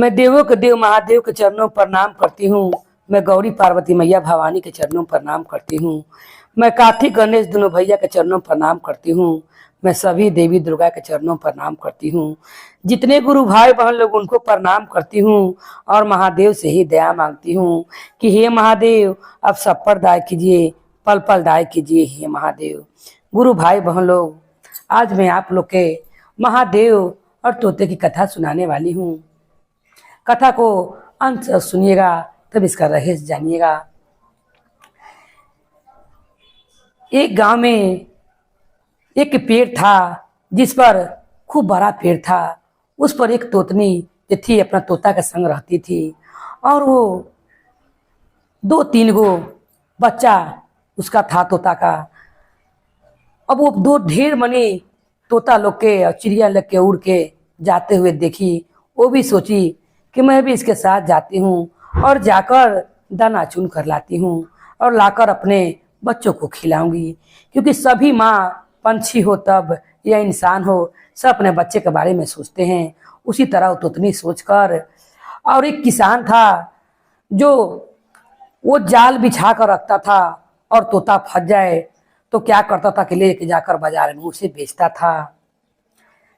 मैं देवों के देव महादेव के चरणों पर प्रणाम करती हूँ। मैं गौरी पार्वती मैया भवानी के चरणों पर प्रणाम करती हूँ। मैं कार्तिक गणेश दोनों भैया के चरणों पर प्रणाम करती हूँ। मैं सभी देवी दुर्गा के चरणों पर प्रणाम करती हूँ। जितने गुरु भाई बहन लोग उनको प्रणाम करती हूँ और महादेव से ही दया मांगती हूँ कि हे महादेव अब सब पर दया कीजिए, पल पल दया कीजिए हे महादेव। गुरु भाई बहन लोग, आज मैं आप लोग के महादेव और तोते की कथा सुनाने वाली हूँ। कथा को अंत तक सुनिएगा तब इसका रहस्य जानिएगा। एक गांव में एक पेड़ था जिस पर खूब बड़ा पेड़ था। उस पर एक तोतनी जो थी अपना तोता के संग रहती थी और वो 2-3 गो बच्चा उसका था तोता का। अब वो दो ढेर मनी तोता लोग के और चिड़िया लोग के उड़ के जाते हुए देखी। वो भी सोची कि मैं भी इसके साथ जाती हूँ और जाकर दाना चुन कर लाती हूँ और लाकर अपने बच्चों को खिलाऊंगी, क्योंकि सभी माँ पंछी हो तब या इंसान हो सब अपने बच्चे के बारे में सोचते हैं। उसी तरह वो तोतनी सोचकर, और एक किसान था जो वो जाल बिछा कर रखता था और तोता फंस जाए तो क्या करता था कि लेके जाकर बाजार में उसे बेचता था।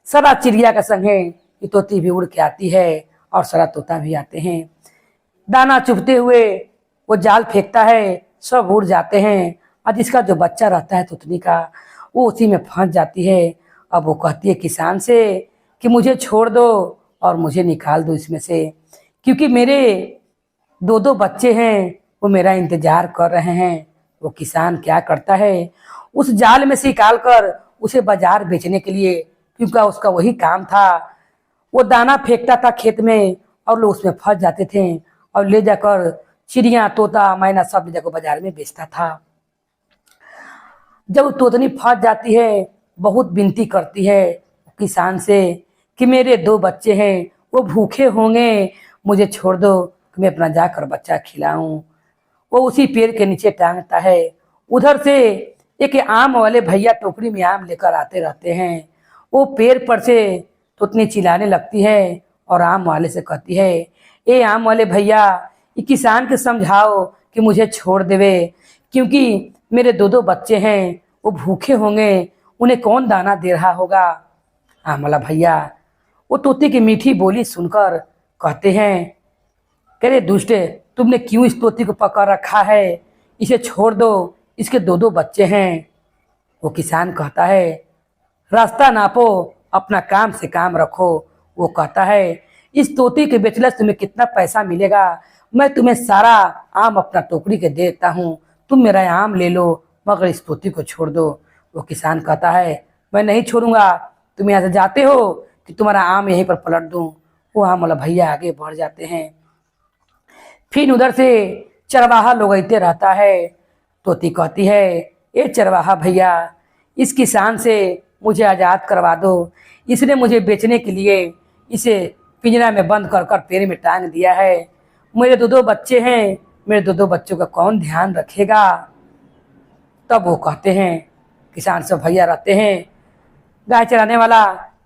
सारा चिड़िया के संगे ये तोती भी उड़ के आती है और सारा तोता भी आते हैं। दाना चुभते हुए वो जाल फेंकता है, सब उड़ जाते हैं और जिसका जो बच्चा रहता है तोतनी का वो उसी में फंस जाती है। अब वो कहती है किसान से कि मुझे छोड़ दो और मुझे निकाल दो इसमें से, क्योंकि मेरे 2 बच्चे हैं वो मेरा इंतजार कर रहे हैं। वो किसान क्या करता है, उस जाल में से निकाल कर उसे बाजार बेचने के लिए, क्योंकि उसका वही काम था, वो दाना फेंकता था खेत में और लोग उसमें फंस जाते थे और ले जाकर चिड़िया तोता मैना सब ले जाकर बाजार में बेचता था। जब तोतनी फंस जाती है बहुत विनती करती है किसान से कि मेरे 2 बच्चे हैं वो भूखे होंगे, मुझे छोड़ दो कि मैं अपना जाकर बच्चा खिलाऊं। वो उसी पेड़ के नीचे टांगता है। उधर से एक आम वाले भैया टोकरी में आम लेकर आते रहते हैं। वो पेड़ पर से तोतनी चिल्लाने लगती है और आम वाले से कहती है, ए आम वाले भैया ये किसान के समझाओ कि मुझे छोड़ देवे, क्योंकि मेरे 2 बच्चे हैं वो भूखे होंगे, उन्हें कौन दाना दे रहा होगा। आम वाला भैया वो तोते की मीठी बोली सुनकर कहते हैं, कह रे दुष्टे, तुमने क्यों इस तोते को पकड़ रखा है, इसे छोड़ दो, इसके 2 बच्चे हैं। वो किसान कहता है, रास्ता नापो अपना काम से काम रखो। वो कहता है, इस तोते के बेचने से तुम्हें कितना पैसा मिलेगा, मैं तुम्हें सारा आम अपना टोकरी के देता हूँ, तुम मेरा आम ले लो मगर इस तोते को छोड़ दो। वो किसान कहता है, मैं नहीं छोड़ूंगा, तुम यहाँ से जाते हो कि तुम्हारा आम यहीं पर पलट दूं। वो आम वाला भैया आगे बढ़ जाते हैं। फिर उधर से चरवाहा लोगैते रहता है। तोती कहती है, ए चरवाहा भैया इस किसान से मुझे आज़ाद करवा दो, इसने मुझे बेचने के लिए इसे पिंजरा में बंद कर कर पेड़ में टांग दिया है। मेरे 2 बच्चे हैं, मेरे 2 बच्चों का कौन ध्यान रखेगा। तब वो कहते हैं, किसान सब भैया रहते हैं, गाय चराने वाला,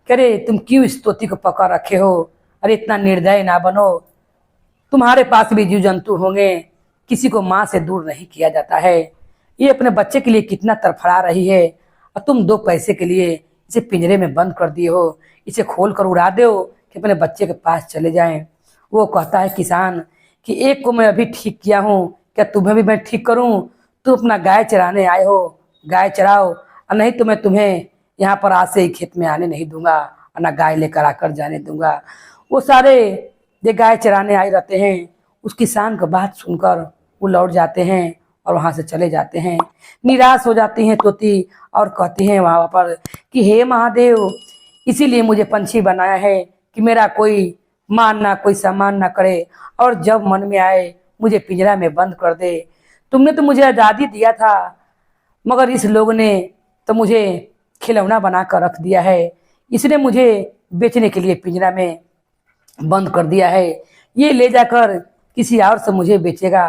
कह रे तुम क्यों इस तोती को पकड़ रखे हो, अरे इतना निर्दय ना बनो, तुम्हारे पास भी जीव जंतु होंगे, किसी को माँ से दूर नहीं किया जाता है। ये अपने बच्चे के लिए कितना तड़फड़ा रही है और तुम 2 पैसे के लिए इसे पिंजरे में बंद कर दिए हो, इसे खोल कर उड़ा दो कि अपने बच्चे के पास चले जाएं। वो कहता है किसान कि एक को मैं अभी ठीक किया हूँ, क्या तुम्हें भी मैं ठीक करूँ। तुम अपना गाय चराने आए हो, गाय चराओ, और नहीं तो मैं तुम्हें यहाँ पर आज से ही खेत में आने नहीं दूंगा और ना गाय लेकर आकर जाने दूंगा। वो सारे जो गाय चराने आए रहते हैं उस किसान की बात सुनकर वो लौट जाते हैं और वहाँ से चले जाते हैं। निराश हो जाती हैं तोती और कहती हैं वहाँ पर कि हे महादेव, इसीलिए मुझे पंछी बनाया है कि मेरा कोई मान ना कोई सम्मान ना करे और जब मन में आए मुझे पिंजरा में बंद कर दे। तुमने तो मुझे आज़ादी दिया था मगर इस लोग ने तो मुझे खिलौना बना कर रख दिया है, इसने मुझे बेचने के लिए पिंजरा में बंद कर दिया है। ये ले जाकर किसी और से मुझे बेचेगा,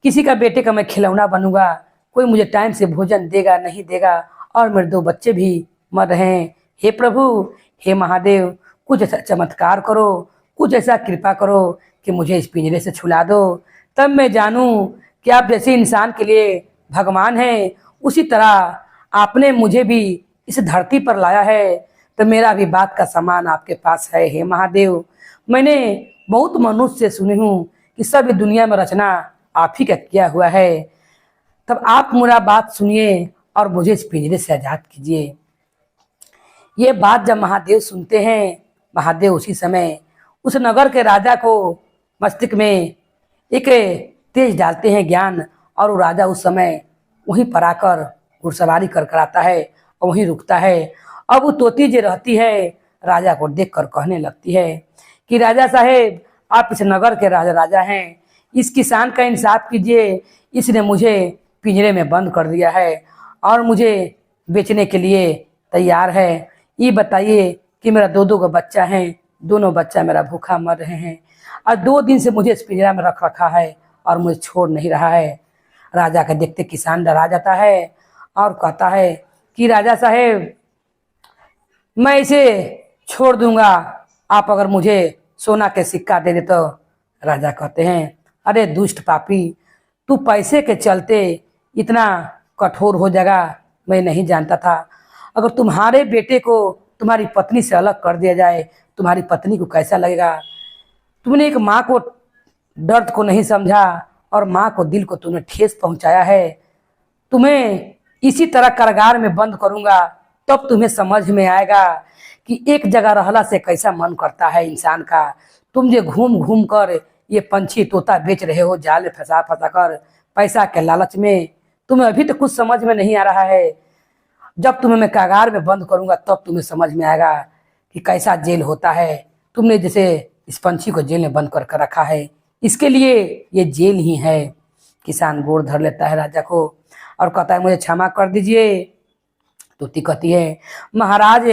किसी का बेटे का मैं खिलौना बनूंगा, कोई मुझे टाइम से भोजन देगा नहीं देगा और मेरे 2 बच्चे भी मर रहे हैं। हे प्रभु, हे महादेव, कुछ चमत्कार करो, कुछ ऐसा कृपा करो कि मुझे इस पिंजरे से छुड़ा दो, तब मैं जानूं कि आप जैसे इंसान के लिए भगवान हैं, उसी तरह आपने मुझे भी इस धरती पर लाया है, तो मेरा भी बात का सामान आपके पास है। हे महादेव, मैंने बहुत मनुष्य से सुनी हूँ कि सब दुनिया में रचना आप ही का किया हुआ है, तब आप मेरा बात सुनिए और मुझे इस पिंजरे से आजाद कीजिए। ये बात जब महादेव सुनते हैं, महादेव उसी समय उस नगर के राजा को मस्तिष्क में एक तेज डालते हैं ज्ञान, और वो राजा उस समय वहीं पर आकर घुड़सवारी कर आता है और वहीं रुकता है। अब वो तोती जो रहती है राजा को देखकर कहने लगती है कि राजा साहेब, आप इस नगर के राजा हैं, इस किसान का इंसाफ कीजिए, इसने मुझे पिंजरे में बंद कर दिया है और मुझे बेचने के लिए तैयार है। ये बताइए कि मेरा दो को बच्चा है, दोनों बच्चा मेरा भूखा मर रहे हैं और 2 दिन से मुझे इस पिंजरा में रख रखा है और मुझे छोड़ नहीं रहा है। राजा के देखते किसान डरा जाता है और कहता है कि राजा साहेब, मैं इसे छोड़ दूंगा, आप अगर मुझे सोना के सिक्का दे दे तो। राजा कहते हैं, अरे दुष्ट पापी, तू पैसे के चलते इतना कठोर हो जाएगा, मैं नहीं जानता था। अगर तुम्हारे बेटे को तुम्हारी पत्नी से अलग कर दिया जाए, तुम्हारी पत्नी को कैसा लगेगा? तुमने एक माँ को दर्द को नहीं समझा और माँ को दिल को तुमने ठेस पहुंचाया है। तुम्हें इसी तरह कारागार में बंद करूंगा, तब तुम्हें समझ में आएगा कि एक जगह रहला से कैसा मन करता है इंसान का। तुम जो घूम घूम कर ये पंछी तोता बेच रहे हो, जाल में फंसा फंसा कर पैसा के लालच में, तुम्हें अभी तो कुछ समझ में नहीं आ रहा है। जब तुम्हें मैं कारागार में बंद करूंगा तब तुम्हें समझ में आएगा कि कैसा जेल होता है। तुमने जैसे इस पंछी को जेल में बंद कर रखा है, इसके लिए ये जेल ही है। किसान गोड़ धर लेता है राजा को और कहता है, मुझे क्षमा कर दीजिए। तोती कहती है, महाराज,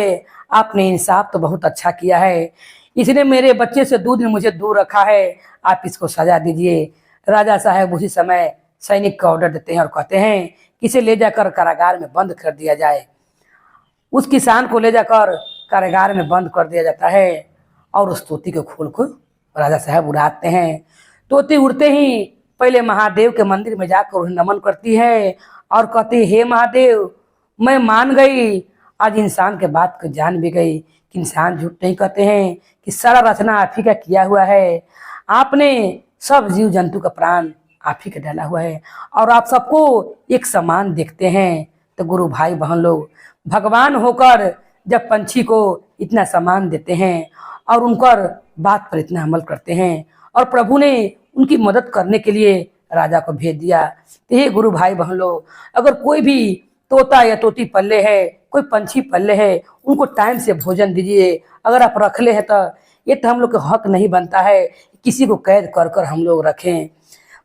आपने इंसाफ तो बहुत अच्छा किया है, इसने मेरे बच्चे से 2 दिन मुझे दूर रखा है, आप इसको सजा दीजिए। राजा साहब उसी समय सैनिक का ऑर्डर देते हैं और कहते हैं कि इसे ले जाकर कारागार में बंद कर दिया जाए। उस किसान को ले जाकर कारागार में बंद कर दिया जाता है और उस तोती को खोल कर राजा साहब उड़ाते हैं। तोती उड़ते ही पहले महादेव के मंदिर में जाकर उन्हें नमन करती है और कहती, हे महादेव, मैं मान गई, आज इंसान के बात को जान भी गई कि इंसान झूठ नहीं कहते हैं, कि सारा रचना आप ही का किया हुआ है। आपने सब जीव जंतु का प्राण आप ही का डाला हुआ है और आप सबको एक समान देखते हैं। तो गुरु भाई बहन लोग, भगवान होकर जब पंछी को इतना सम्मान देते हैं और उनकर बात पर इतना अमल करते हैं और प्रभु ने उनकी मदद करने के लिए राजा को भेज दिया। तो ये गुरु भाई बहन लोग, अगर कोई भी तोता या तोती पल्ले है, कोई पंछी पल्ले है, उनको टाइम से भोजन दीजिए। अगर आप रख ले हैं तो ये तो हम लोग का हक नहीं बनता है किसी को कैद कर कर हम लोग रखें,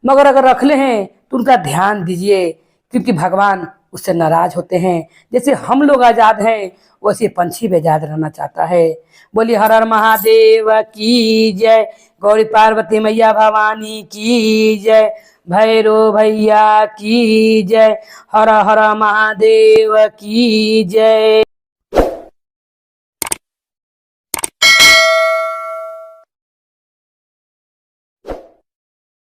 मगर अगर रख ले हैं तो उनका ध्यान दीजिए, क्योंकि भगवान उससे नाराज होते हैं। जैसे हम लोग आज़ाद हैं वैसे पंछी भी आज़ाद रहना चाहता है। बोलिए हर हर महादेव की जय, गौरी पार्वती मैया भवानी की जय, भैरो भैया की जय, हर हर महादेव की जय।